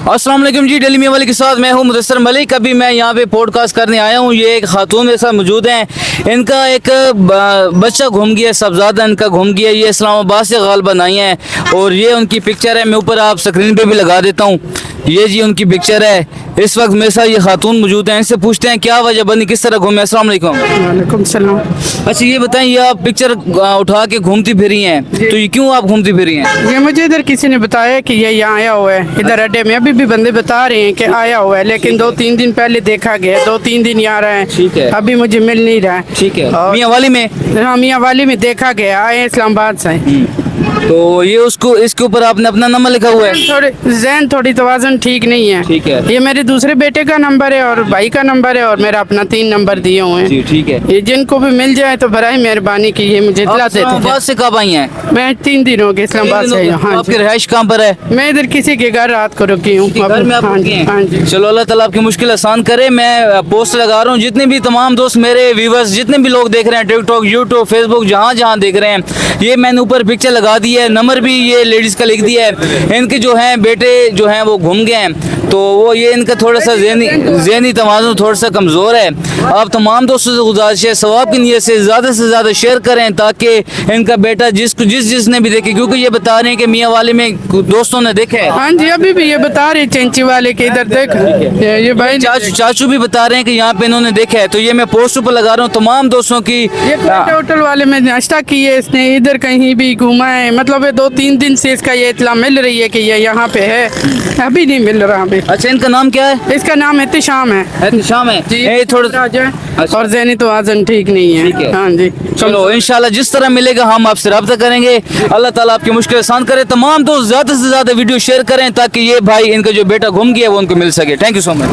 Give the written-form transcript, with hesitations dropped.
अस्सलाम वालेकुम जी, डेली मियां वाली के साथ मैं हूं मुदस्सर मलिक। अभी मैं यहाँ पे पॉडकास्ट करने आया हूँ। ये एक खातून मेरे साथ मौजूद हैं। इनका एक बच्चा घूम गया, सबजादा इनका घूम गया। ये इस्लामाबाद से गालबन आई हैं और ये उनकी पिक्चर है। मैं ऊपर आप स्क्रीन पे भी लगा देता हूँ। ये जी उनकी पिक्चर है। इस वक्त मेरे साथ ये खातून मौजूद हैं। इनसे पूछते हैं क्या वजह बनी, किस तरह घूमे। अस्सलाम वालेकुम। वालेकुम सलाम। अच्छा ये बताएं, ये आप पिक्चर उठा के घूमती फिरी हैं, तो ये क्यों आप घूमती फिरी हैं? ये मुझे इधर किसी ने बताया कि ये यहाँ आया हुआ है, इधर अड्डे में। अभी भी बंदे बता रहे हैं कि आया हुआ है, लेकिन 2-3 दिन पहले देखा गया, 2-3 दिन यहाँ रहा है। ठीक है। अभी मुझे मिल नहीं रहा है। ठीक है। और- मियां वाली में हाँ, मियाँ वाली में देखा गया, आए इस्लामाबाद से। तो ये उसको इसके ऊपर आपने अपना नंबर लिखा हुआ है। थोड़ी तवाज़ुन ठीक नहीं है। ठीक है। ये मेरे दूसरे बेटे का नंबर है और भाई का नंबर है और मेरा अपना 3 नंबर दिए हुए हैं। जी ठीक है। ये जिनको भी मिल जाए तो बराए मेहरबानी की ये मुझे इतला आप देते इस्लामाबाद से कब आई हैं? थे। मैं 3 दिन हो गए इस्लामाबाद से। हाँ आपकी जी। रिहाइश कहाँ पर है? मैं इधर किसी के घर रात को रुकी हूँ। घर में आप हाँ रुकी जी, हैं? हाँ जी। चलो अल्लाह ताला आपकी मुश्किल आसान करे। मैं पोस्ट लगा रहा हूँ, जितने भी तमाम दोस्त मेरे व्यूवर्स, जितने भी लोग देख रहे हैं टिकटॉक, यूट्यूब, फेसबुक, जहाँ जहाँ देख रहे हैं, ये मैंने ऊपर पिक्चर लगा दी है। नंबर भी ये लेडीज़ का लिख दिया है। इनके जो हैं बेटे जो हैं वो घूम गए हैं, तो वो ये इनका थोड़ा सा ज़हनी तवाज़ुन थोड़ा सा कमज़ोर है। आप तमाम दोस्तों से गुजारिश है, सवाब की नीयत से ज़्यादा शेयर करें ताकि इनका बेटा जिसने भी देखे, क्योंकि ये बता रहे हैं कि मियाँ वाले में दोस्तों ने देखा है। हाँ जी, अभी भी ये बता रहे चेंची वाले के इधर देख। ये भाई चाचू भी बता रहे हैं कि यहाँ पे इन्होंने देखा है। तो ये मैं पोस्ट पर लगा रहा हूँ तमाम दोस्तों की। ये होटल वाले में नाश्ता किए इसने, इधर कहीं भी घूमा है। मतलब ये 2-3 दिन से इसका ये इतला मिल रही है कि ये यहाँ पे है, अभी नहीं मिल रहा अभी। अच्छा इनका नाम क्या है? इसका नाम एहतिशाम है। शाम है जी, ये थोड़ा। अच्छा। और ज़हनी तवाज़ुन ठीक नहीं है। ठीक है। हाँ जी। चलो इंशाल्लाह जिस तरह मिलेगा हम आपसे रब्ता करेंगे। अल्लाह ताला आपकी मुश्किल आसान करे। तमाम दोस्त ज़्यादा से ज़्यादा वीडियो शेयर करें ताकि ये भाई, इनका जो बेटा घूम गया, वो उनको मिल सके। Thank you so much.